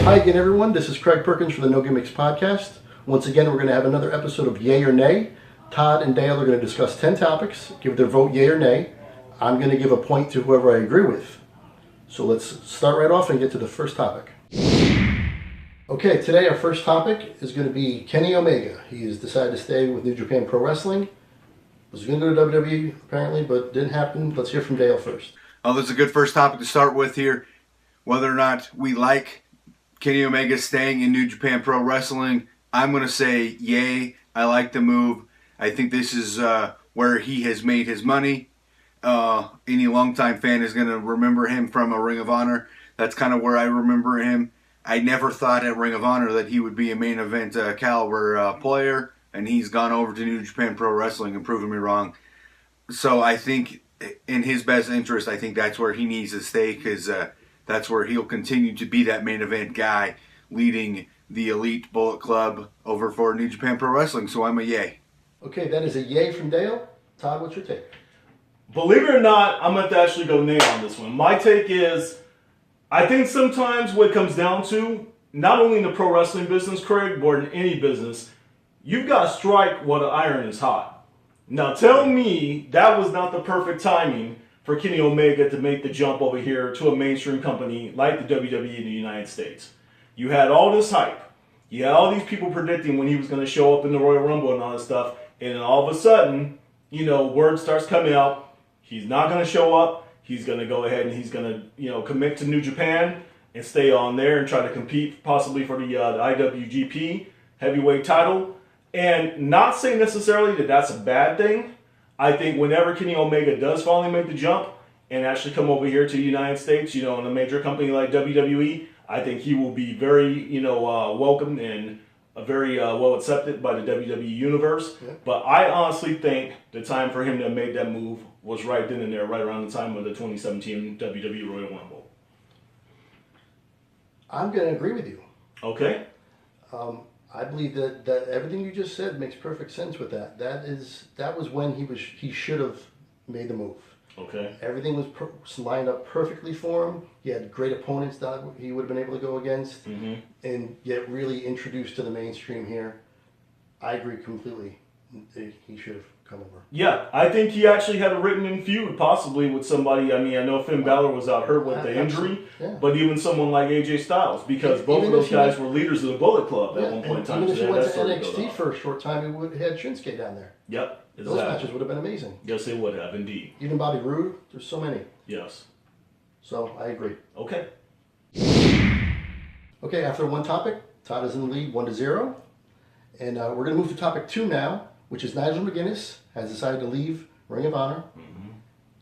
Hi again, everyone. This is Craig Perkins for the No Gimmicks Podcast. Once again, we're going to have another episode of Yay or Nay. Todd and Dale are going to discuss 10 topics, give their vote yay or nay. I'm going to give a point to whoever I agree with. So let's start right off and get to the first topic. Okay, today our first topic is going to be Kenny Omega. He has decided to stay with New Japan Pro Wrestling. Was going to go to WWE apparently, but didn't happen. Let's hear from Dale first. Oh, this is a good first topic to start with here. Whether or not we like Kenny Omega staying in New Japan Pro Wrestling, I'm going to say yay. I like the move. I think this is where he has made his money. Any longtime fan is going to remember him from a Ring of Honor. That's kind of where I remember him. I never thought at Ring of Honor that he would be a main event caliber player, and he's gone over to New Japan Pro Wrestling and proven me wrong. So I think in his best interest, I think that's where he needs to stay, because that's where he'll continue to be that main event guy leading the Elite Bullet Club over for New Japan Pro Wrestling. So I'm a yay. Okay, that is a yay from Dale. Todd, what's your take? Believe it or not, I'm going to actually go nay on this one. My take is, I think sometimes what it comes down to, not only in the pro wrestling business, Craig, but in any business, you've got to strike while the iron is hot. Now tell me that was not the perfect timing for Kenny Omega to make the jump over here to a mainstream company like the WWE in the United States. You had all this hype. You had all these people predicting when he was going to show up in the Royal Rumble and all this stuff. And then all of a sudden, word starts coming out. He's not going to show up. He's going to go ahead and he's going to, commit to New Japan and stay on there and try to compete possibly for the IWGP heavyweight title. And not saying necessarily that that's a bad thing. I think whenever Kenny Omega does finally make the jump and actually come over here to the United States, in a major company like WWE, I think he will be very, welcomed and very well accepted by the WWE universe. Yeah. But I honestly think the time for him to have made that move was right then and there, right around the time of the 2017 WWE Royal Rumble. I'm going to agree with you. Okay. I believe that everything you just said makes perfect sense with that. That was when he should have made the move. Okay. Everything was lined up perfectly for him. He had great opponents that he would have been able to go against, and yet really introduced to the mainstream here. I agree completely. He should have come over. Yeah, I think he actually had a written-in feud possibly with somebody. I mean, I know Finn Balor was out hurt with the injury, but even someone like AJ Styles, because both of those guys were leaders of the Bullet Club at one point in time. Even if he went to NXT for a short time, he would have had Shinsuke down there. Yep. Exactly. Those matches would have been amazing. Yes, they would have, indeed. Even Bobby Roode, there's so many. Yes. So, I agree. Okay. Okay, after one topic, Todd is in the lead 1-0. And we're going to move to topic 2 now, which is Nigel McGinnis has decided to leave Ring of Honor.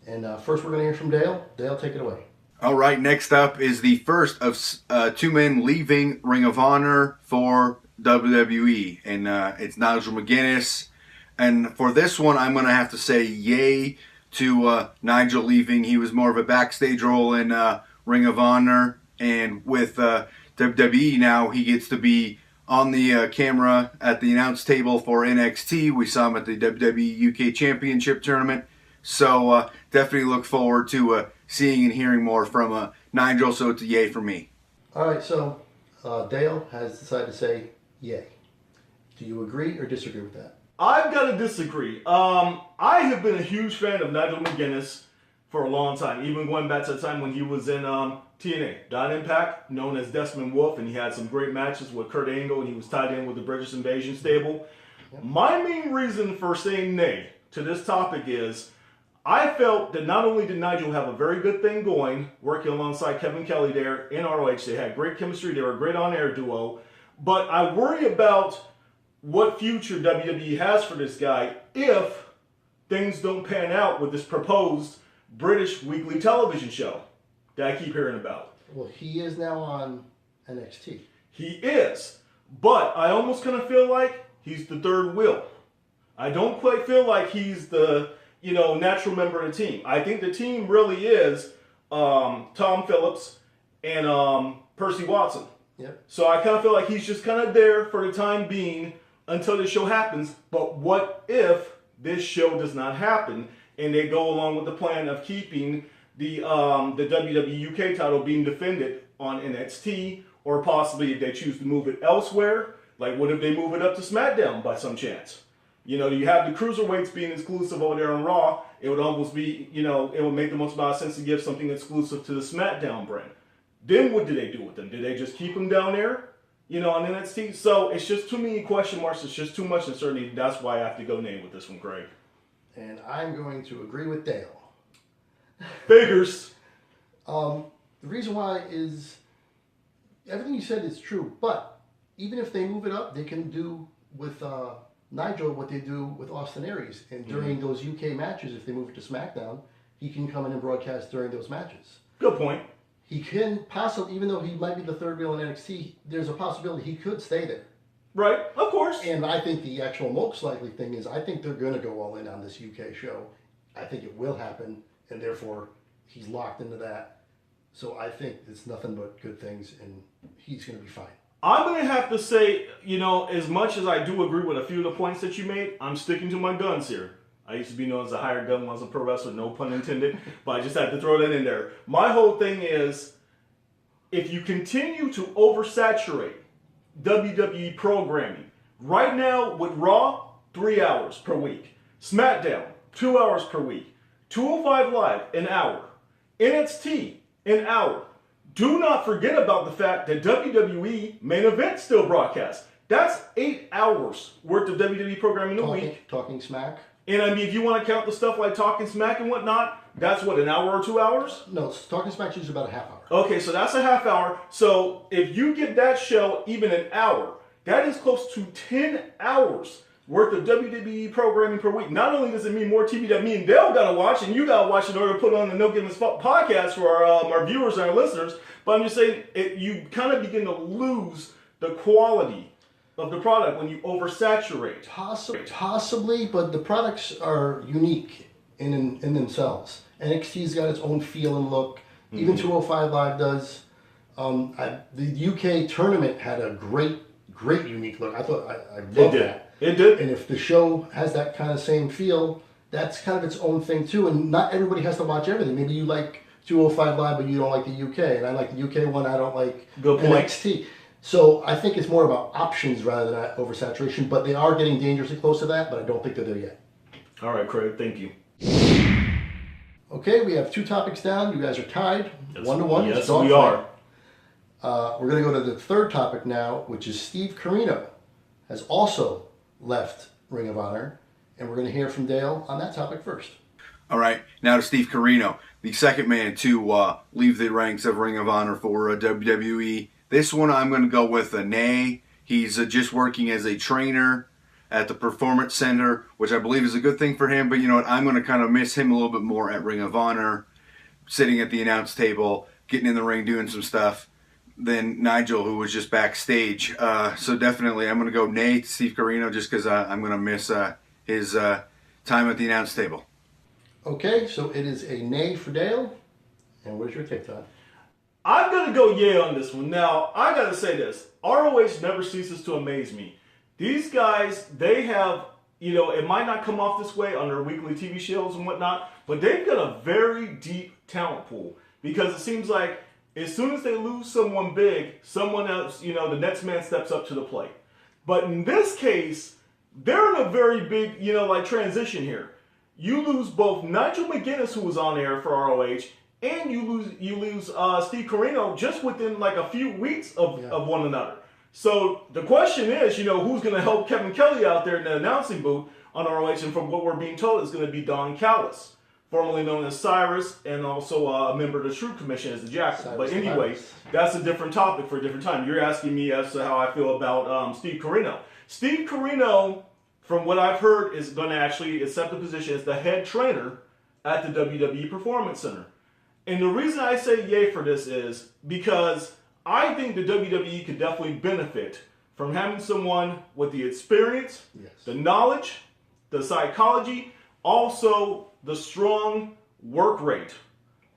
And first we're going to hear from Dale. Dale, take it away. All right, next up is the first of 2 men leaving Ring of Honor for WWE. And it's Nigel McGinnis. And for this one, I'm going to have to say yay to Nigel leaving. He was more of a backstage role in Ring of Honor. And with WWE now, he gets to be on the camera at the announce table for NXT. We saw him at the WWE UK Championship Tournament. So definitely look forward to seeing and hearing more from Nigel. So it's a yay for me. All right, so Dale has decided to say yay. Do you agree or disagree with that? I've got to disagree. I have been a huge fan of Nigel McGinnis for a long time, even going back to the time when he was in TNA, Dot Impact, known as Desmond Wolf, and he had some great matches with Kurt Angle, and he was tied in with the British Invasion stable. Yep. My main reason for saying nay to this topic is I felt that not only did Nigel have a very good thing going, working alongside Kevin Kelly there in ROH, they had great chemistry, they were a great on-air duo, but I worry about what future WWE has for this guy if things don't pan out with this proposed British weekly television show that I keep hearing about. Well, he is now on NXT. He is, but I almost kind of feel like he's the third wheel. I don't quite feel like he's the natural member of the team. I think the team really is Tom Phillips and Percy Watson. Yep. So I kind of feel like he's just kind of there for the time being until the show happens. But what if this show does not happen and they go along with the plan of keeping the WWE UK title being defended on NXT, or possibly if they choose to move it elsewhere. Like, what if they move it up to SmackDown by some chance? You know, you have the cruiserweights being exclusive over there on Raw. It would almost be, you know, it would make the most amount of sense to give something exclusive to the SmackDown brand. Then what do they do with them? Do they just keep them down there, you know, on NXT? So it's just too many question marks. It's just too much uncertainty. That's why I have to go name with this one, Craig. And I'm going to agree with Dale. Figures. The reason why is everything you said is true, but even if they move it up, they can do with Nigel what they do with Austin Aries. And during those UK matches, if they move it to SmackDown, he can come in and broadcast during those matches. Good point. He can possibly, even though he might be the third wheel in NXT, there's a possibility he could stay there. Right, of course. And I think the actual most likely thing is I think they're going to go all in on this UK show. I think it will happen, and therefore he's locked into that. So I think it's nothing but good things, and he's going to be fine. I'm going to have to say, you know, as much as I do agree with a few of the points that you made, I'm sticking to my guns here. I used to be known as a hired gun when I was a pro wrestler, no pun intended, but I just had to throw that in there. My whole thing is, if you continue to oversaturate WWE programming, right now with Raw, 3 hours per week, SmackDown, 2 hours per week, 205 Live, an hour, NXT, an hour. Do not forget about the fact that WWE Main Event still broadcasts. That's 8 hours worth of WWE programming a week. Talking Smack. And I mean, if you want to count the stuff like Talking Smack and whatnot, that's what, an hour or 2 hours? No, Talking Smack is about a half hour. Okay, so that's a half hour. So if you give that show even an hour, that is close to 10 hours worth of WWE programming per week. Not only does it mean more TV that me and Dale got to watch, and you got to watch in order to put on the No Gimmicks Podcast for our viewers and our listeners, but I'm just saying, you kind of begin to lose the quality of the product when you oversaturate. Possibly, but the products are unique in themselves. NXT's got its own feel and look. Even 205 Live does. The UK tournament had a great unique look. I thought I loved that. It did. And if the show has that kind of same feel, that's kind of its own thing too. And not everybody has to watch everything. Maybe you like 205 Live, but you don't like the UK. And I like the UK one. I don't like NXT. So I think it's more about options rather than oversaturation. But they are getting dangerously close to that. But I don't think they're there yet. All right, Craig. Thank you. Okay, we have 2 topics down. You guys are tied, 1-1. Yes, we are. We're going to go to the third topic now, which is Steve Corino has also left Ring of Honor, and we're going to hear from Dale on that topic first. All right, now to Steve Corino, the second man to leave the ranks of Ring of Honor for WWE. This one I'm going to go with a nay. He's just working as a trainer at the Performance Center, which I believe is a good thing for him. But you know what? I'm going to kind of miss him a little bit more at Ring of Honor, sitting at the announce table, getting in the ring, doing some stuff, than Nigel, who was just backstage. So definitely I'm going to go nay to Steve Corino just because I'm going to miss his time at the announce table. Okay, so it is a nay for Dale. And what is your take, Todd? I'm going to go yay on this one. Now, I got to say this. ROH never ceases to amaze me. These guys, they have, you know, it might not come off this way on their weekly TV shows and whatnot, but they've got a very deep talent pool. Because it seems like as soon as they lose someone big, someone else, you know, the next man steps up to the plate. But in this case, they're in a very big, you know, like transition here. You lose both Nigel McGinnis, who was on air for ROH, and you lose Steve Corino just within like a few weeks of one another. So the question is, you know, who's going to help Kevin Kelly out there in the announcing booth on ROH? And from what we're being told, it's going to be Don Callis, formerly known as Cyrus, and also a member of the True Commission as the Jackal. But anyway, that's a different topic for a different time. You're asking me as to how I feel about Steve Corino. Steve Corino, from what I've heard, is going to actually accept the position as the head trainer at the WWE Performance Center. And the reason I say yay for this is because I think the WWE could definitely benefit from having someone with the experience, the knowledge, the psychology, also the strong work rate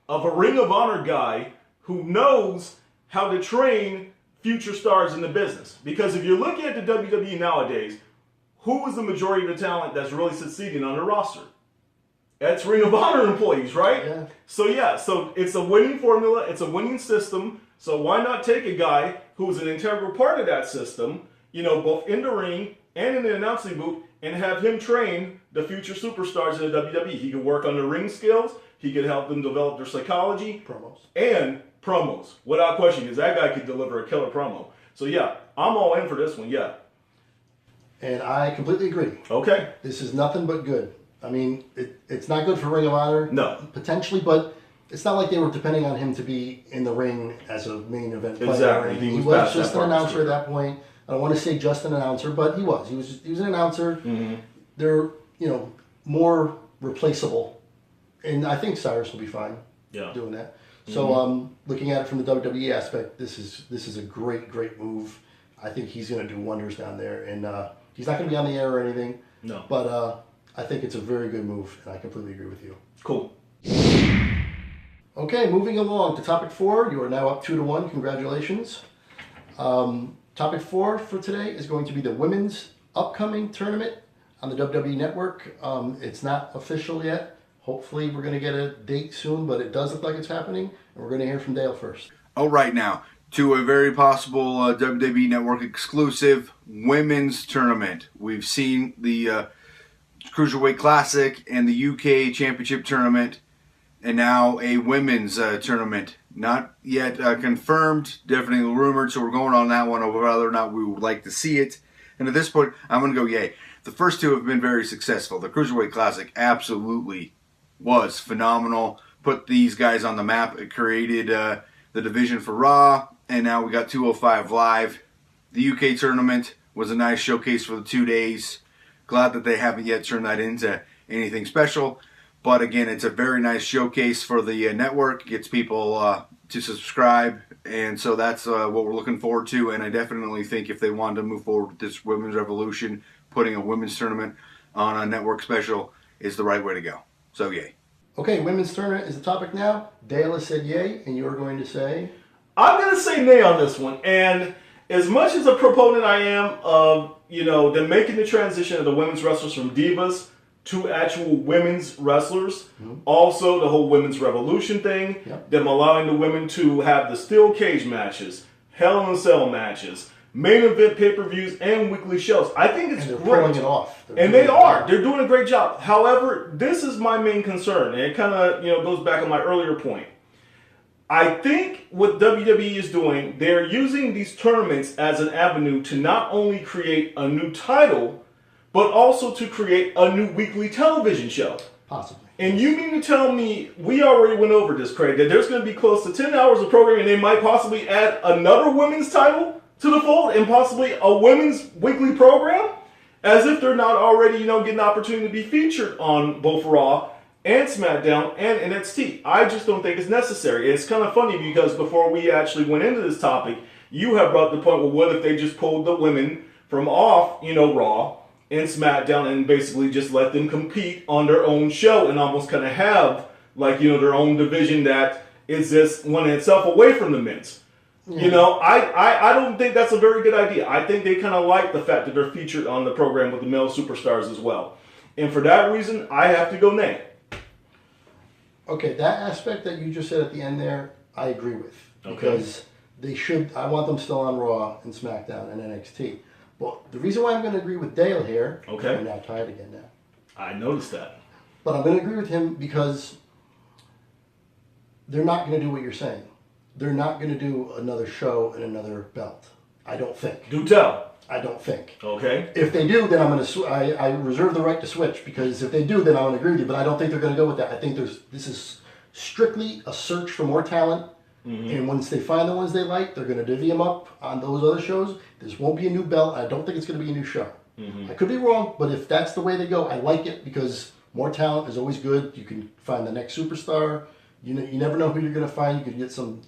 of a Ring of Honor guy who knows how to train future stars in the business. Because if you're looking at the WWE nowadays, who is the majority of the talent that's really succeeding on the roster? It's Ring of Honor employees, right? Yeah. So it's a winning formula. It's a winning system. So why not take a guy who's an integral part of that system, both in the ring and in the announcing booth, and have him train the future superstars in the WWE. He could work on the ring skills. He could help them develop their psychology. Promos. Without question, because that guy could deliver a killer promo. So yeah, I'm all in for this one, yeah. And I completely agree. Okay. This is nothing but good. I mean, it's not good for Ring of Honor. No. Potentially, but it's not like they were depending on him to be in the ring as a main event player. Exactly. He was just an announcer at that point. I don't want to say just an announcer, but he was. He was an announcer. Mm-hmm. They're, more replaceable. And I think Cyrus will be fine doing that. So looking at it from the WWE aspect, this is a great move. I think he's going to do wonders down there. And he's not going to be on the air or anything. No. But I think it's a very good move, and I completely agree with you. Cool. Okay, moving along to topic 4. You are now up 2-1. Congratulations. Topic 4 for today is going to be the women's upcoming tournament on the WWE Network. It's not official yet. Hopefully we're going to get a date soon, but it does look like it's happening, and we're going to hear from Dale first. All right, now to a very possible WWE Network exclusive women's tournament. We've seen the Cruiserweight Classic and the UK Championship Tournament, and now a women's tournament. Not yet confirmed, definitely rumored, so we're going on that one over whether or not we would like to see it. And at this point, I'm going to go yay. The first two have been very successful. The Cruiserweight Classic absolutely was phenomenal. Put these guys on the map. It created the division for Raw, and now we got 205 Live. The UK tournament was a nice showcase for the 2 days. Glad that they haven't yet turned that into anything special. But again, it's a very nice showcase for the network. It gets people to subscribe. And so that's what we're looking forward to. And I definitely think if they wanted to move forward with this women's revolution, putting a women's tournament on a network special is the right way to go. So yay. Okay, women's tournament is the topic now. Dale has said yay, and you're going to say? I'm going to say nay on this one. And as much as a proponent I am of, them making the transition of the women's wrestlers from divas to actual women's wrestlers, also the whole women's revolution thing, them allowing the women to have the steel cage matches, Hell in a Cell matches, main event pay-per-views, and weekly shows. I think it's they're great. pulling it off. They're doing a great job. However, this is my main concern, and it kind of goes back on my earlier point. I think what WWE is doing, they're using these tournaments as an avenue to not only create a new title, but also to create a new weekly television show. Possibly. And you mean to tell me, we already went over this, Craig, that there's going to be close to 10 hours of programming and they might possibly add another women's title to the fold and possibly a women's weekly program? As if they're not already, getting the opportunity to be featured on both Raw and SmackDown and NXT. I just don't think it's necessary. It's kind of funny because before we actually went into this topic, you have brought the point, well, what if they just pulled the women from off, Raw and SmackDown and basically just let them compete on their own show and almost kind of have, their own division that is just one in itself away from the men's. Yeah. I don't think that's a very good idea. I think they kind of like the fact that they're featured on the program with the male superstars as well. And for that reason, I have to go nay. Okay, that aspect that you just said at the end there, I agree with. Because they should, I want them still on Raw and SmackDown and NXT. But the reason why I'm going to agree with Dale here, I'm now tired again now. I noticed that. But I'm going to agree with him because they're not going to do what you're saying. They're not going to do another show and another belt. I don't think. Do tell. I don't think. Okay. If they do, then I'm going to. I reserve the right to switch because if they do, then I'm going to agree with you. But I don't think they're going to go with that. I think this is strictly a search for more talent. Mm-hmm. And once they find the ones they like, they're going to divvy them up on those other shows. This won't be a new belt. I don't think it's going to be a new show. Mm-hmm. I could be wrong, but if that's the way they go, I like it because more talent is always good. You can find the next superstar. You never know who you're going to find. You could get some,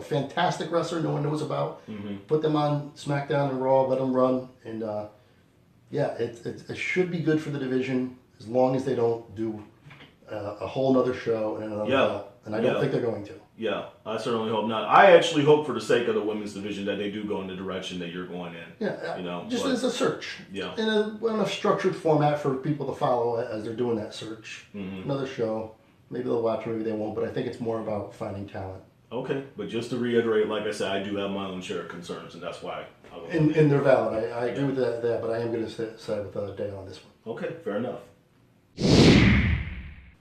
fantastic wrestler no one knows about. Mm-hmm. Put them on SmackDown and Raw. Let them run, and it should be good for the division as long as they don't do a whole nother show and another belt. And I don't think they're going to. Yeah, I certainly hope not. I actually hope for the sake of the women's division that they do go in the direction that you're going in. Yeah, as a search. Yeah. In a structured format for people to follow as they're doing that search. Mm-hmm. Another show. Maybe they'll watch, maybe they won't, but I think it's more about finding talent. Okay, but just to reiterate, like I said, I do have my own share of concerns, and that's why I was. And they're valid. I agree with that, but I am going to side with Dale on this one. Okay, fair enough.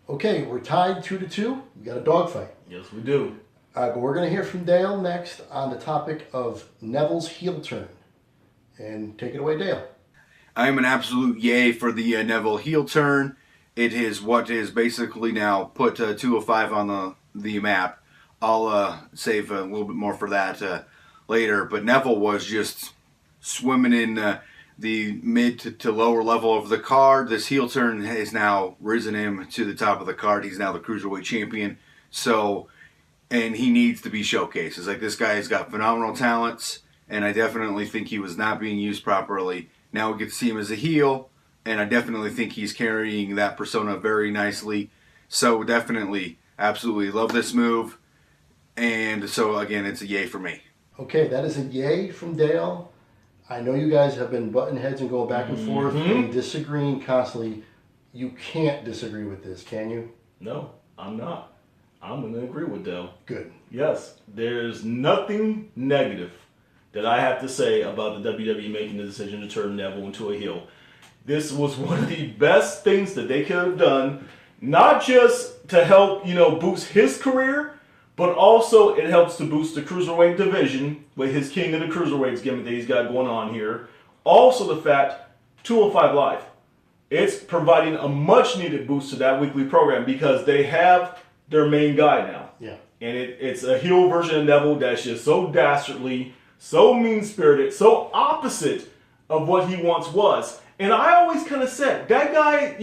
Okay, we're tied 2-2. We got a dogfight. Yes, we do. All right, but we're going to hear from Dale next on the topic of Neville's heel turn. And take it away, Dale. I am an absolute yay for the Neville heel turn. It is what is basically now put 205 on the map. I'll save a little bit more for that later. But Neville was just swimming in the mid to lower level of the card. This heel turn has now risen him to the top of the card. He's now the Cruiserweight champion. So, and he needs to be showcased. It's like this guy has got phenomenal talents, and I definitely think he was not being used properly. Now we get to see him as a heel, and I definitely think he's carrying that persona very nicely. So definitely, absolutely love this move. And so again, it's a yay for me. Okay, that is a yay from Dale. I know you guys have been butting heads and going back and forth and disagreeing constantly. You can't disagree with this, can you? No, I'm not. I'm going to agree with Dale. Good. Yes, there's nothing negative that I have to say about the WWE making the decision to turn Neville into a heel. This was one of the best things that they could have done, not just to help, boost his career, but also it helps to boost the Cruiserweight division with his King of the Cruiserweights gimmick that he's got going on here. Also the fact, 205 Live. It's providing a much needed boost to that weekly program because they have their main guy now. Yeah. And it's a heel version of Neville that's just so dastardly, so mean-spirited, so opposite of what he once was. And I always kind of said, that guy,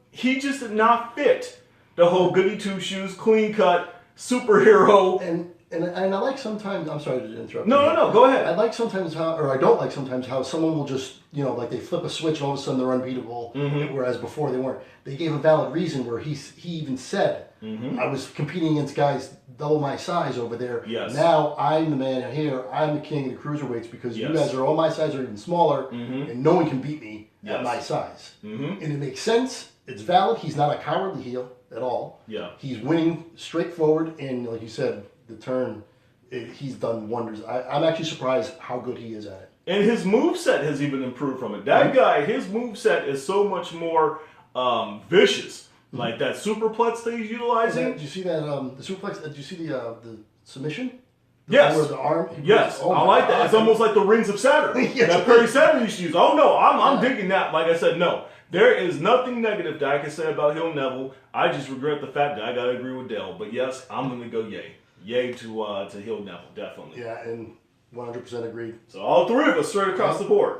he just did not fit the whole goody two-shoes, clean-cut, superhero. And I like sometimes, I'm sorry to interrupt. No, go ahead. I like sometimes I don't like sometimes how someone will just, like they flip a switch and all of a sudden they're unbeatable, whereas before they weren't. They gave a valid reason where he even said, I was competing against guys double my size over there. Yes. Now I'm the man here. I'm the king of the cruiserweights because you guys are all my size or even smaller, and no one can beat me at my size. And it makes sense. It's valid. He's not a cowardly heel at all. Yeah. He's winning straightforward, and like you said, the turn, he's done wonders. I'm actually surprised how good he is at it. And his moveset has even improved from it. That guy, his moveset is so much more vicious. Like that superplex that he's utilizing. Did you see that, the superplex? Did you see the submission? Yes. Where the arm, yes. I like that. It's almost like the rings of Saturn. Yes. That Perry Saturn used to use. Oh, no. I'm digging that. Like I said, no. There is nothing negative that I can say about Heel Neville. I just regret the fact that I got to agree with Dale. But yes, I'm going to go yay. Yay to Heel Neville, definitely. Yeah, and 100% agreed. So all three of us straight across the board.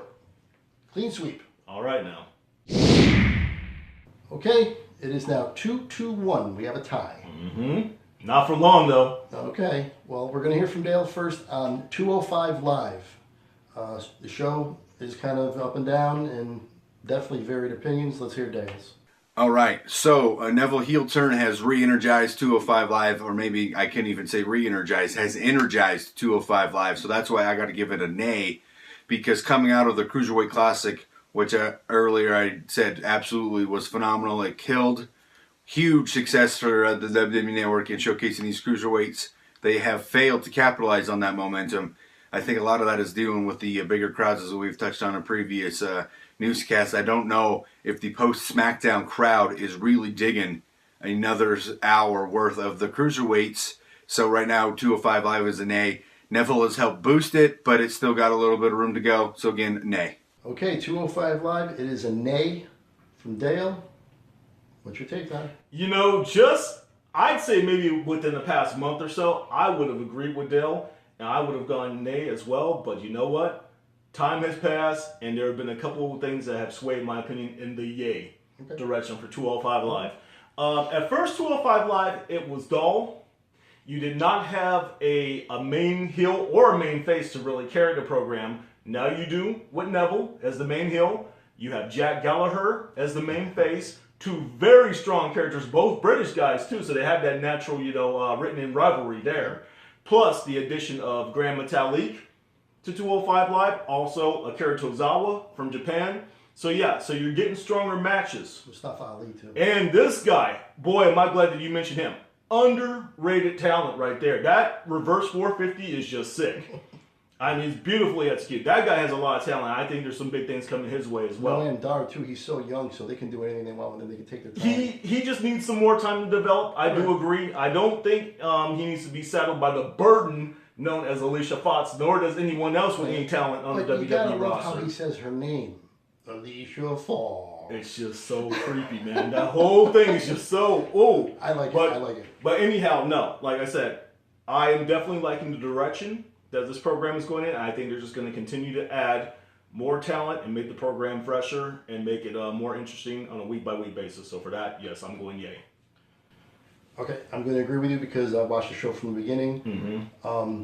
Clean sweep. All right now. Okay, it is now 2-2-1. We have a tie. Not for long, though. Okay, well, we're going to hear from Dale first on 205 Live. The show is kind of up and down and definitely varied opinions. Let's hear Dale's. All right, so Neville heel turn has re-energized 205 Live, or maybe I can't even say re-energized, has energized 205 Live. So that's why I got to give it a nay, because coming out of the Cruiserweight Classic, which earlier I said absolutely was phenomenal, it killed. Huge success for the WWE Network in showcasing these cruiserweights. They have failed to capitalize on that momentum. I think a lot of that is dealing with the bigger crowds, as we've touched on in previous newscasts. I don't know if the post-SmackDown crowd is really digging another hour worth of the cruiserweights. So right now, 205 Live is a nay. Neville has helped boost it, but it's still got a little bit of room to go. So again, nay. Okay, 205 Live, it is a nay from Dale. What's your take, Todd? I'd say maybe within the past month or so, I would have agreed with Dale, and I would have gone nay as well. But you know what? Time has passed, and there have been a couple of things that have swayed my opinion in the yay direction for 205 Live. At first, 205 Live, it was dull. You did not have a main heel or a main face to really carry the program. Now you do with Neville as the main heel. You have Jack Gallagher as the main face. Two very strong characters, both British guys too, so they have that natural, written-in rivalry there. Plus the addition of Grand Metalik to 205 Live, also Akira Tozawa from Japan. So you're getting stronger matches. Mustafa Ali too. And this guy, boy, am I glad that you mentioned him. underrated talent right there. That reverse 450 is just sick. I mean, it's beautifully executed. That guy has a lot of talent. I think there's some big things coming his way as well. And Dar, too, he's so young, so they can do anything they want with him. They can take their time. He just needs some more time to develop. I do agree. I don't think he needs to be saddled by the burden known as Alicia Fox, nor does anyone else with any talent on the WWE roster. You gotta love how he says her name, Alicia Fox. It's just so creepy, man. That whole thing is just so, I like it. But anyhow, no. Like I said, I am definitely liking the direction that this program is going in. I think they're just going to continue to add more talent and make the program fresher and make it more interesting on a week-by-week basis. So for that, yes, I'm going yay. Okay, I'm going to agree with you because I watched the show from the beginning. Mm-hmm.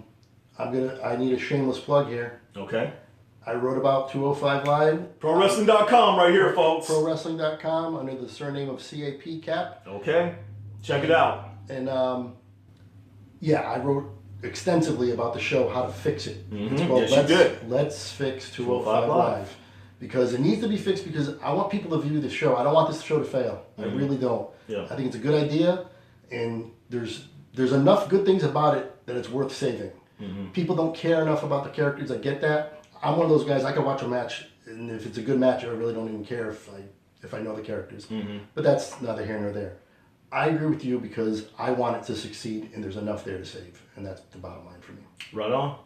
I need a shameless plug here. Okay. I wrote about 205 Live. ProWrestling.com right here, folks. ProWrestling.com under the surname of CAP Cap. Okay. Check it out. And I wrote extensively about the show, How to Fix It. Mm-hmm. It's called Yes, Let's Fix 205 Live. Because it needs to be fixed because I want people to view the show. I don't want this show to fail. I really don't. Yeah. I think it's a good idea, and there's enough good things about it that it's worth saving. Mm-hmm. People don't care enough about the characters. I get that. I'm one of those guys. I can watch a match, and if it's a good match, I really don't even care if I know the characters. Mm-hmm. But that's neither here nor there. I agree with you because I want it to succeed, and there's enough there to save, and that's the bottom line for me. Right on.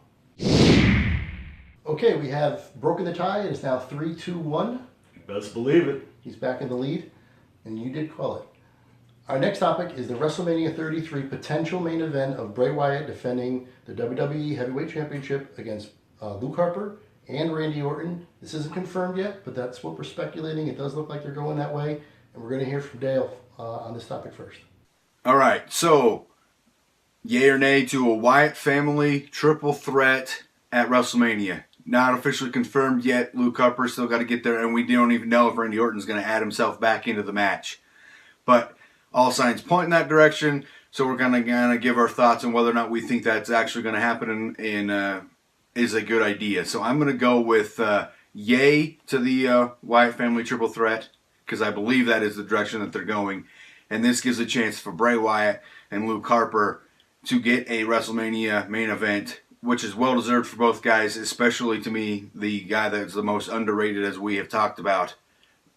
Okay, we have broken the tie. It is now 3-2-1. Best believe it. He's back in the lead, and you did call it. Our next topic is the WrestleMania 33 potential main event of Bray Wyatt defending the WWE Heavyweight Championship against Luke Harper and Randy Orton. This isn't confirmed yet, but that's what we're speculating. It does look like they're going that way, and we're going to hear from Dale on this topic first. All right, so yay or nay to a Wyatt family triple threat at WrestleMania. Not officially confirmed yet. Luke Harper still got to get there, and we don't even know if Randy Orton's going to add himself back into the match. But all signs point in that direction, so we're going to give our thoughts on whether or not we think that's actually going to happen and is a good idea. So I'm going to go with yay to the Wyatt family triple threat, because I believe that is the direction that they're going. And this gives a chance for Bray Wyatt and Luke Harper to get a WrestleMania main event, which is well-deserved for both guys, especially to me, the guy that's the most underrated, as we have talked about,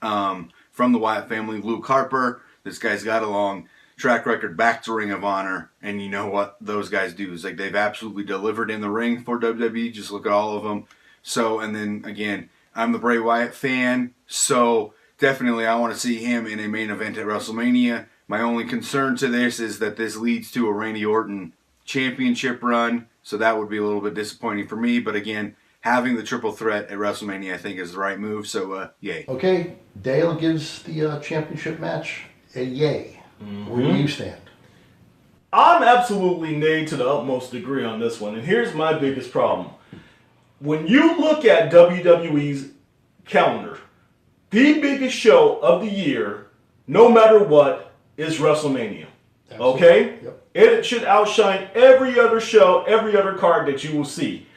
from the Wyatt family, Luke Harper. This guy's got a long track record back to Ring of Honor, and you know what those guys do. Is like they've absolutely delivered in the ring for WWE. Just look at all of them. So, and then, again, I'm the Bray Wyatt fan, so definitely I want to see him in a main event at WrestleMania. My only concern to this is that this leads to a Randy Orton championship run, so that would be a little bit disappointing for me. But again, having the triple threat at WrestleMania I think is the right move, so yay. Okay, Dale gives the championship match a yay. Mm-hmm. Where do you stand? I'm absolutely nay to the utmost degree on this one, and here's my biggest problem. When you look at WWE's calendar, the biggest show of the year, no matter what, is WrestleMania. Absolutely. Okay? Yep. It should outshine every other show, every other card that you will see.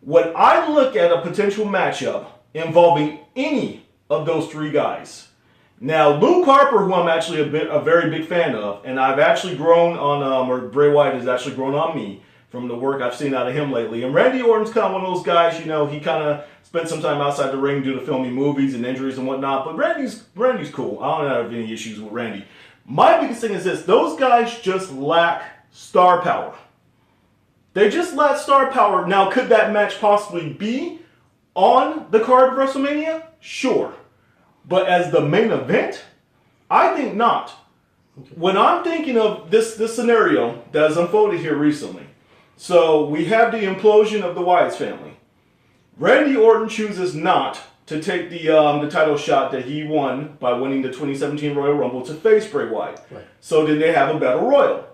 When I look at a potential matchup involving any of those three guys, now Luke Harper, who I'm actually a very big fan of, and I've actually grown on, or Bray Wyatt has actually grown on me from the work I've seen out of him lately. And Randy Orton's kind of one of those guys, you know, he kind of spent some time outside the ring due to filming movies and injuries and whatnot, but Randy's cool. I don't have any issues with Randy. My biggest thing is this: those guys just lack star power. They just lack star power. Now, could that match possibly be on the card of WrestleMania? Sure. But as the main event, I think not. When I'm thinking of this scenario that has unfolded here recently, so we have the implosion of the Wyatt family. Randy Orton chooses not to take the title shot that he won by winning the 2017 Royal Rumble to face Bray Wyatt. Right. So then they have a Battle Royal.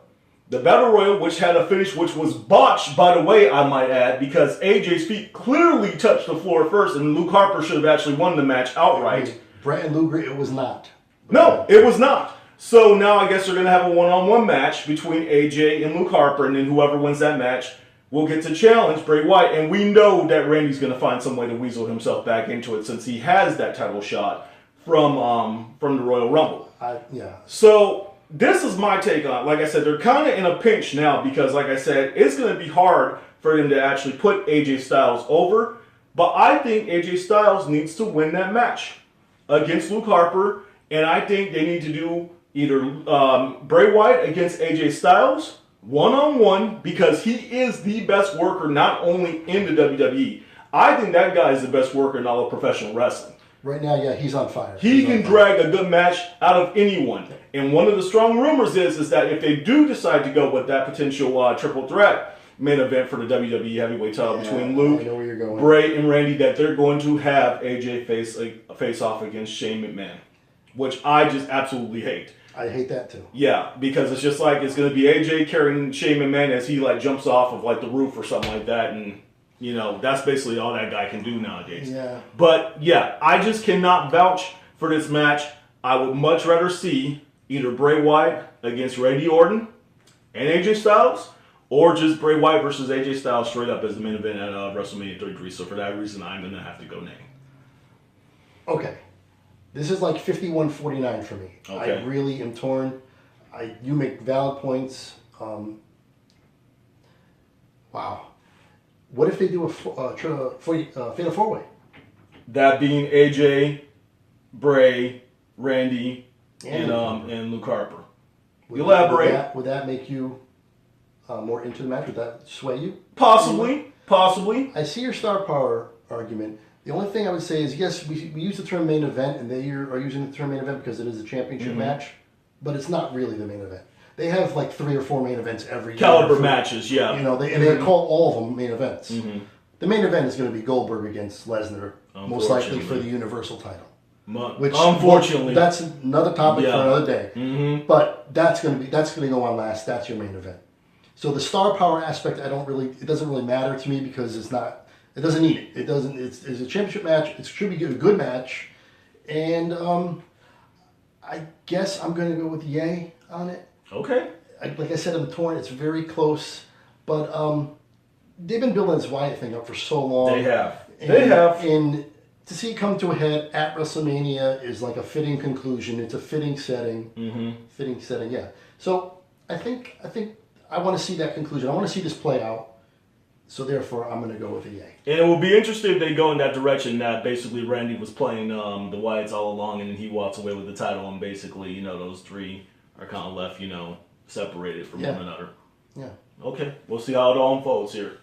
The Battle Royal, which had a finish which was botched, by the way, I might add, because AJ's feet clearly touched the floor first, and Luke Harper should have actually won the match outright. Brett Luger, it was not. No, it was not. So now I guess they're going to have a one-on-one match between AJ and Luke Harper, and then whoever wins that match will get to challenge Bray Wyatt. And we know that Randy's going to find some way to weasel himself back into it since he has that title shot from the Royal Rumble. Yeah. So this is my take on it. Like I said, they're kind of in a pinch now because, like I said, it's going to be hard for them to actually put AJ Styles over. But I think AJ Styles needs to win that match against Luke Harper. And I think they need to do either Bray Wyatt against AJ Styles one-on-one because he is the best worker not only in the WWE. I think that guy is the best worker in all of professional wrestling. Right now, yeah, he's on fire. He can drag a good match out of anyone. And one of the strong rumors is that if they do decide to go with that potential triple threat main event for the WWE heavyweight title between Luke, Bray, and Randy, that they're going to have AJ face off against Shane McMahon, which I just absolutely hate. I hate that too. Yeah, because it's just like it's going to be AJ carrying Shane McMahon as he like jumps off of like the roof or something like that, and you know that's basically all that guy can do nowadays. Yeah. But yeah, I just cannot vouch for this match. I would much rather see either Bray Wyatt against Randy Orton and AJ Styles, or just Bray Wyatt versus AJ Styles straight up as the main event at WrestleMania 33. So for that reason, I'm going to have to go name. Okay. This is like 51-49 for me. Okay. I really am torn. You make valid points. Wow. What if they do a fatal four-way? That being AJ, Bray, Randy, and Luke Harper. Elaborate. Would that make you more into the match? Would that sway you? Possibly. I see your star power argument. The only thing I would say is, yes, we use the term main event, and they are using the term main event because it is a championship match, but it's not really the main event. They have like 3 or 4 main events every year. Caliber matches, yeah. You know, they call all of them main events. Mm-hmm. The main event is going to be Goldberg against Lesnar, most likely for the Universal title. Which, unfortunately, that's another topic for another day. Mm-hmm. But that's going to go on last. That's your main event. So the star power aspect, it doesn't really matter to me because it doesn't need it. It doesn't. It's a championship match. It should be a good match, and I guess I'm going to go with yay on it. Okay. Like I said, I'm torn. It's very close, but they've been building this Wyatt thing up for so long. They have. And to see it come to a head at WrestleMania is like a fitting conclusion. It's a fitting setting. Mm-hmm. Fitting setting, yeah. So I think I want to see that conclusion. I want to see this play out. So therefore, I'm going to go with a yay. And it will be interesting if they go in that direction that basically Randy was playing the Wyatts all along, and then he walks away with the title, and basically, those 3 are kind of left, separated from one another. Yeah. Okay, we'll see how it all unfolds here.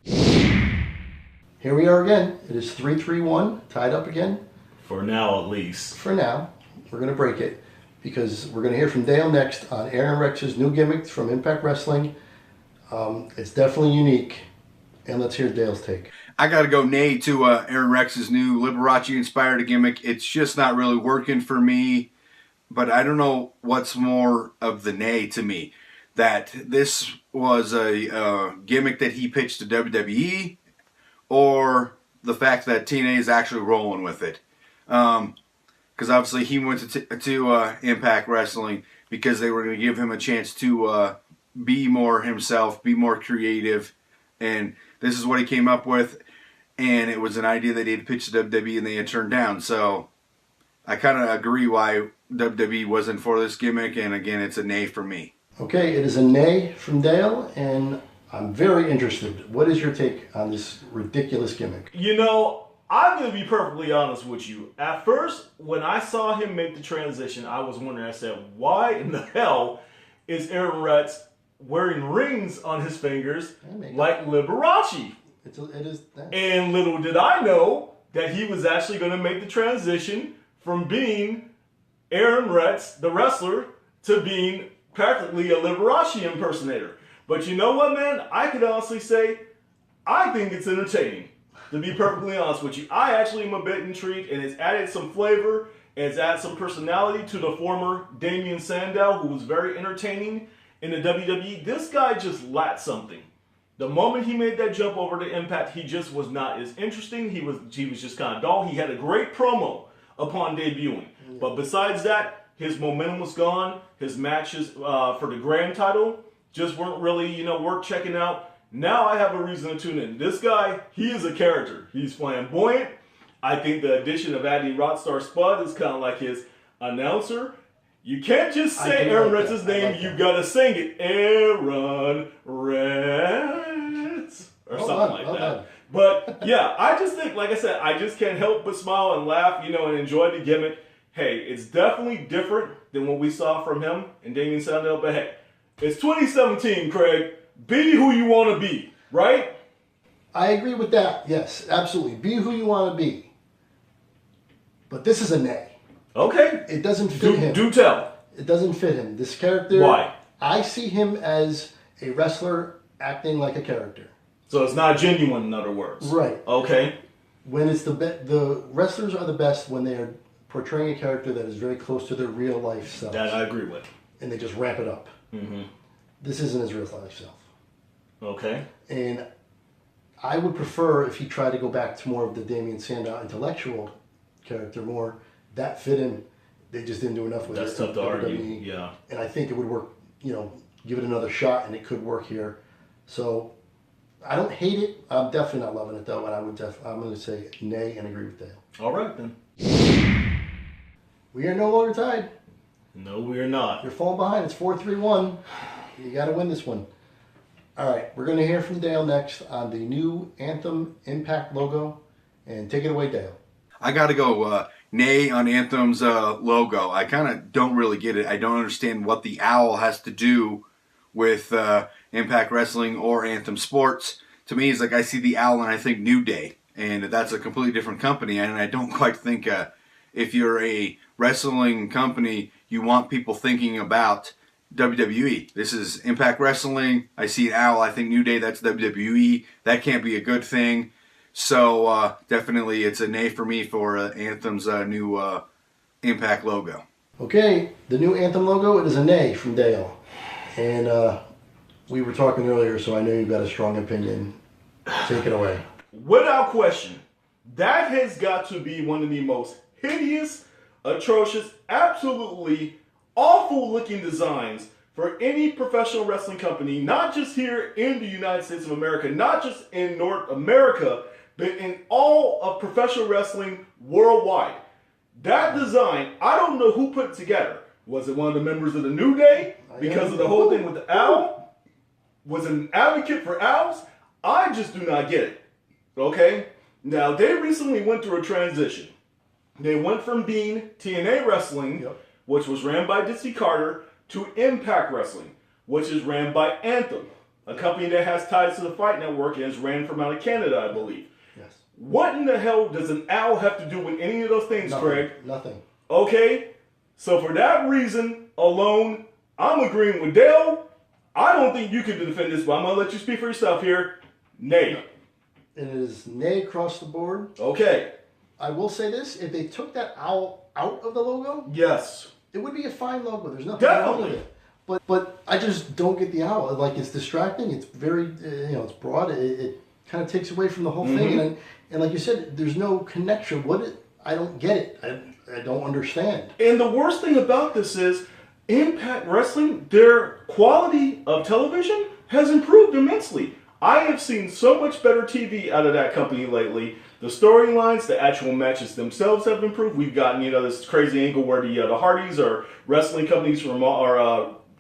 Here we are again. It is 3-3-1, tied up again. For now, at least. For now. We're going to break it because we're going to hear from Dale next on Aaron Rex's new gimmick from Impact Wrestling. It's definitely unique. And let's hear Dale's take. I got to go nay to Aaron Rex's new Liberace-inspired gimmick. It's just not really working for me. But I don't know what's more of the nay to me. That this was a gimmick that he pitched to WWE, or the fact that TNA is actually rolling with it. Because obviously he went to Impact Wrestling because they were going to give him a chance to be more himself, be more creative. And this is what he came up with. And it was an idea that he had pitched to WWE and they had turned down. So I kind of agree why WWE wasn't for this gimmick. And again, it's a nay for me. Okay, it is a nay from Dale, and I'm very interested. What is your take on this ridiculous gimmick? I'm going to be perfectly honest with you. At first, when I saw him make the transition, I was wondering, I said, why in the hell is Aaron Rex wearing rings on his fingers like Liberace? It is that. And little did I know that he was actually going to make the transition from being Aaron Rex, the wrestler, to being practically a Liberace impersonator. But you know what, man? I could honestly say, I think it's entertaining. To be perfectly honest with you, I actually am a bit intrigued, and it's added some flavor, and it's added some personality to the former Damien Sandow, who was very entertaining in the WWE. This guy just lacked something. The moment he made that jump over to Impact, he just was not as interesting. He was just kind of dull. He had a great promo upon debuting. But besides that, his momentum was gone. His matches for the grand title just weren't really, worth checking out. Now I have a reason to tune in. This guy, he is a character. He's flamboyant. I think the addition of adding Rockstar Spud is kind of like his announcer. You can't just say Aaron Retz's name. You gotta sing it, Aaron Retz, or something like that. But yeah, I just think, like I said, I just can't help but smile and laugh, and enjoy the gimmick. Hey, it's definitely different than what we saw from him and Damien Sandow. But hey, it's 2017, Craig. Be who you want to be, right? I agree with that. Yes, absolutely. Be who you want to be. But this is a nay. Okay. It doesn't fit him. Do tell. It doesn't fit him. This character. Why? I see him as a wrestler acting like a character. So it's not genuine, in other words. Right. Okay. When it's the wrestlers are the best when they are portraying a character that is very close to their real life self. That I agree with. And they just ramp it up. Mm-hmm. This isn't his real life self. Okay. And I would prefer if he tried to go back to more of the Damien Sandow intellectual character more. That fit him. They just didn't do enough with it. That's tough to argue. Yeah. And I think it would work, give it another shot and it could work here. So I don't hate it. I'm definitely not loving it though, and I'm going to say nay and agree with Dale. All right then. We are no longer tied. No, we are not. You're falling behind. It's 4-3-1. You got to win this one. All right, we're going to hear from Dale next on the new Anthem Impact logo, and take it away, Dale. I got to go nay on Anthem's logo. I kind of don't really get it. I don't understand what the owl has to do with Impact Wrestling or Anthem Sports. To me, it's like I see the owl and I think New Day, and that's a completely different company. And I don't quite think if you're a wrestling company, you want people thinking about WWE. This is Impact Wrestling. I see an owl. I think New Day, that's WWE. That can't be a good thing. So definitely it's a nay for me for Anthem's new Impact logo. Okay, the new Anthem logo, it is a nay from Dale. And we were talking earlier, so I know you've got a strong opinion. Take it away. Without question, that has got to be one of the most hideous, atrocious, absolutely awful-looking designs for any professional wrestling company, not just here in the United States of America, not just in North America, but in all of professional wrestling worldwide. That design, I don't know who put it together. Was it one of the members of the New Day? Because of the whole thing with the owl? Was it an advocate for owls? I just do not get it. Okay? Now, they recently went through a transition. They went from being TNA Wrestling, which was ran by Dixie Carter, to Impact Wrestling, which is ran by Anthem, a company that has ties to the Fight Network and is ran from out of Canada, I believe. Yes. What in the hell does an owl have to do with any of those things, Nothing. Craig? Nothing. Okay? So for that reason alone, I'm agreeing with Dale. I don't think you can defend this, but I'm going to let you speak for yourself here. Nay. It is nay across the board. Okay. I will say this, if they took that owl out of the logo, Yes. it would be a fine logo. There's nothing wrong with it. But I just don't get the owl. Like, it's distracting. It's very, it's broad. It kind of takes away from the whole thing. And like you said, there's no connection. I don't get it. I don't understand. And the worst thing about this is Impact Wrestling, their quality of television has improved immensely. I have seen so much better TV out of that company lately. The storylines, the actual matches themselves have improved. We've gotten, this crazy angle where the Hardys are wrestling companies from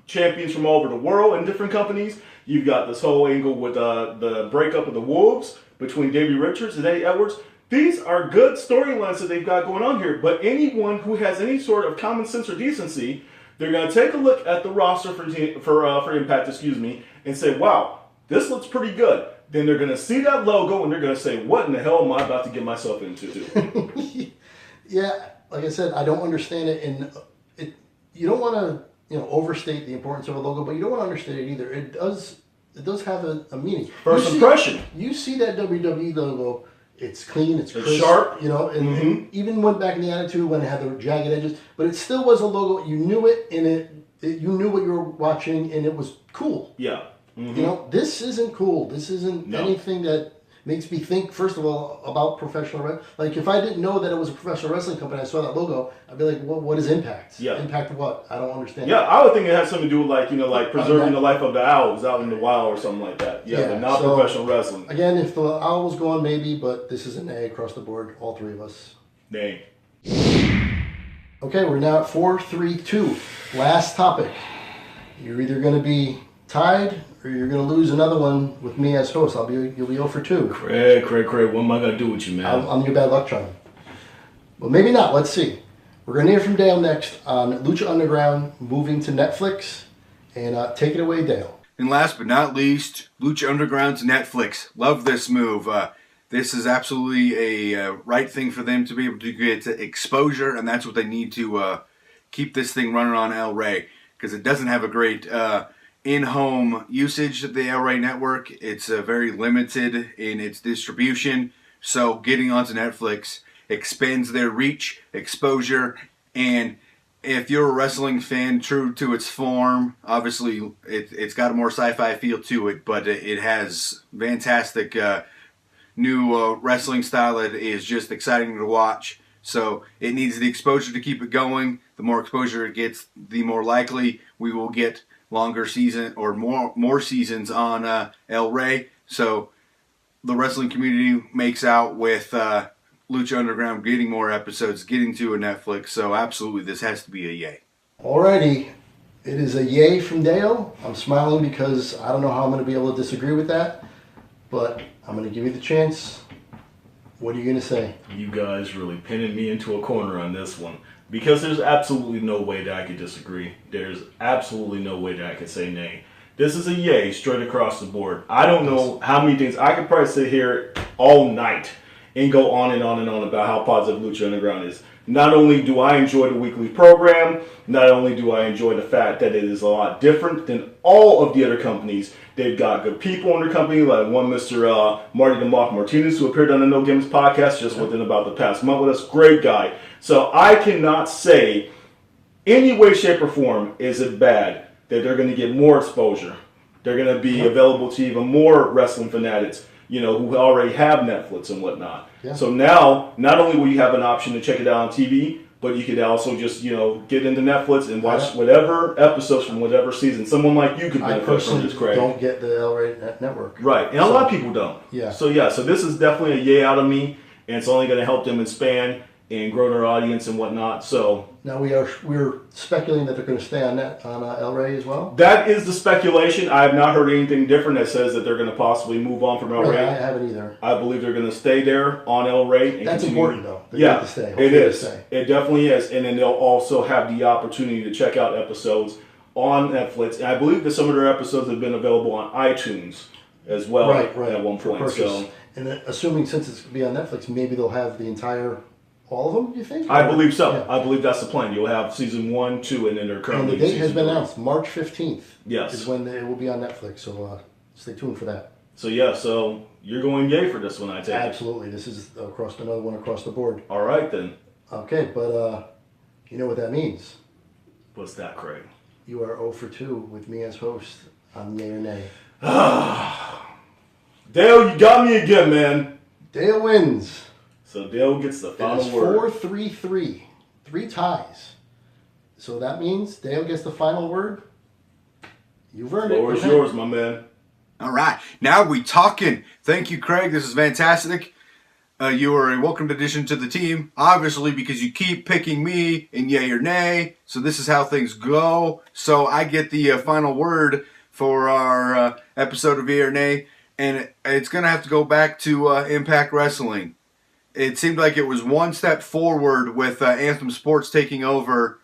champions from all over the world in different companies. You've got this whole angle with the breakup of the Wolves between Davey Richards and Eddie Edwards. These are good storylines that they've got going on here. But anyone who has any sort of common sense or decency, they're going to take a look at the roster for Impact, and say, wow, this looks pretty good. Then they're going to see that logo and they're going to say, what in the hell am I about to get myself into? Yeah, like I said, I don't understand it. And you don't want to overstate the importance of a logo, but you don't want to understate it either. It does have a meaning. First impression. You see that WWE logo, it's clean, it's crisp, sharp. And even went back in the Attitude when it had the jagged edges, but it still was a logo. You knew it, and you knew what you were watching, and it was cool. Yeah. This isn't cool. This isn't anything that makes me think, first of all, about professional wrestling. Like, if I didn't know that it was a professional wrestling company, I saw that logo, I'd be like, what is Impact? Yeah. Impact what? I don't understand. Yeah, I would think it has something to do with, like preserving the life of the owls out in the wild or something like that. Yeah, but not professional wrestling. Again, if the owl was gone, maybe, but this is an A across the board, all three of us. Nay. Okay, we're now at 4-3-2. Last topic. You're either going to be tied or you're going to lose another one with me as host. You'll be 0 for 2. Craig, what am I going to do with you, man? I'm your bad luck charm. Well, maybe not. Let's see. We're going to hear from Dale next on Lucha Underground moving to Netflix. And take it away, Dale. And last but not least, Lucha Underground to Netflix. Love this move. This is absolutely a right thing for them to be able to get exposure, and that's what they need to keep this thing running on El Rey, because it doesn't have a great in-home usage of the El Rey network. It's very limited in its distribution, so getting onto Netflix expands their reach, exposure, and if you're a wrestling fan true to its form, obviously it's got a more sci-fi feel to it, but it has fantastic new wrestling style that is just exciting to watch. So it needs the exposure to keep it going. The more exposure it gets, the more likely we will get longer season or more seasons on El Rey. So the wrestling community makes out with Lucha Underground getting more episodes, getting to a Netflix. So absolutely, this has to be a yay. Alrighty, it is a yay from Dale. I'm smiling because I don't know how I'm going to be able to disagree with that, but I'm going to give you the chance. What are you going to say? You guys really pinning me into a corner on this one, because there's absolutely no way that I could disagree. There's absolutely no way that I could say nay. This is a yay straight across the board. I don't know how many things. I could probably sit here all night and go on and on and on about how positive Lucha Underground is. Not only do I enjoy the weekly program, not only do I enjoy the fact that it is a lot different than all of the other companies. They've got good people in their company, like one Mr. Marty the Moth Martinez, who appeared on the No Gimmicks Podcast just within about the past month with us. Great guy. So I cannot say any way, shape, or form is it bad that they're going to get more exposure. They're going to be available to even more wrestling fanatics, who already have Netflix and whatnot. Yeah. So now, not only will you have an option to check it out on TV, but you could also just, get into Netflix and watch whatever episodes from whatever season. Someone like you could benefit from this, Craig. Don't get the El Rey network. Right, and a lot of people don't. Yeah. So this is definitely a yay out of me, and it's only going to help them expand and grow their audience and whatnot. So now we're speculating that they're going to stay on El Rey as well. That is the speculation. I have not heard anything different that says that they're going to possibly move on from El Rey. I haven't either. I believe they're going to stay there on El Rey. And that's continue. Important though. They need to stay. Hopefully it is. Stay. It definitely is. And then they'll also have the opportunity to check out episodes on Netflix. And I believe that some of their episodes have been available on iTunes as well at one point. So, and assuming since it's going to be on Netflix, maybe they'll have the entire. All of them, you think? I believe so. Yeah. I believe that's the plan. You'll have season 1, 2, and then they're currently. And the date has been announced. March 15th. Yes. Is when it will be on Netflix. So stay tuned for that. So so you're going yay for this one, I take it. Absolutely. This is another one across the board. All right then. Okay, but you know what that means? What's that, Craig? You are 0 for 2 with me as host on Yay or Nay. Dale, you got me again, man. Dale wins. So Dale gets the final word. 4-3-3. 3 ties. So that means Dale gets the final word. You've earned it. The floor is yours, my man. All right. Now we talking. Thank you, Craig. This is fantastic. You are a welcomed addition to the team, obviously, because you keep picking me in yay or nay. So this is how things go. So I get the final word for our episode of yay or nay. And it's going to have to go back to Impact Wrestling. It seemed like it was one step forward with Anthem Sports taking over,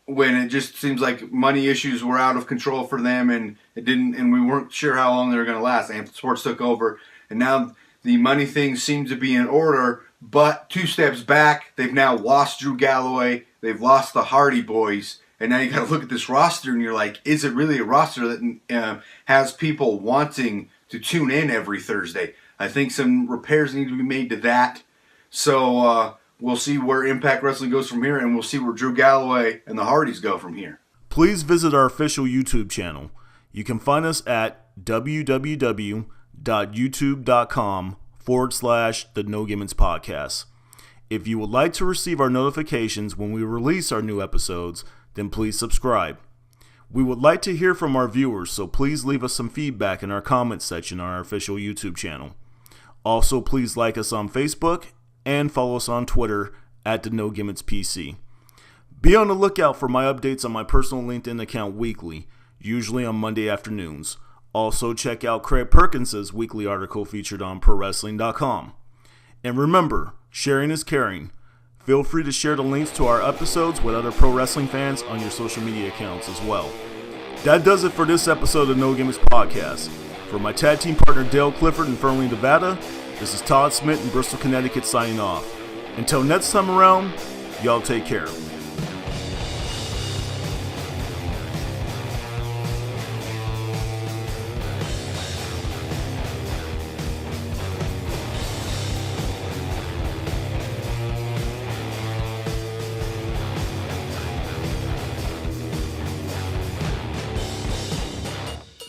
when it just seems like money issues were out of control for them, and we weren't sure how long they were going to last. Anthem Sports took over, and now the money things seem to be in order. But 2 steps back, they've now lost Drew Galloway, they've lost the Hardy Boys, and now you got to look at this roster, and you're like, is it really a roster that has people wanting to tune in every Thursday? I think some repairs need to be made to that. So we'll see where Impact Wrestling goes from here, and we'll see where Drew Galloway and the Hardys go from here. Please visit our official YouTube channel. You can find us at www.youtube.com/The No Gimmicks Podcast. If you would like to receive our notifications when we release our new episodes, then please subscribe. We would like to hear from our viewers, so please leave us some feedback in our comments section on our official YouTube channel. Also, please like us on Facebook and follow us on Twitter at the No Gimmicks PC. Be on the lookout for my updates on my personal LinkedIn account weekly, usually on Monday afternoons. Also, check out Craig Perkins' weekly article featured on ProWrestling.com. And remember, sharing is caring. Feel free to share the links to our episodes with other pro wrestling fans on your social media accounts as well. That does it for this episode of No Gimmicks Podcast. For my tag team partner Dale Clifford in Fernley, Nevada, this is Todd Smith in Bristol, Connecticut signing off. Until next time around, y'all take care.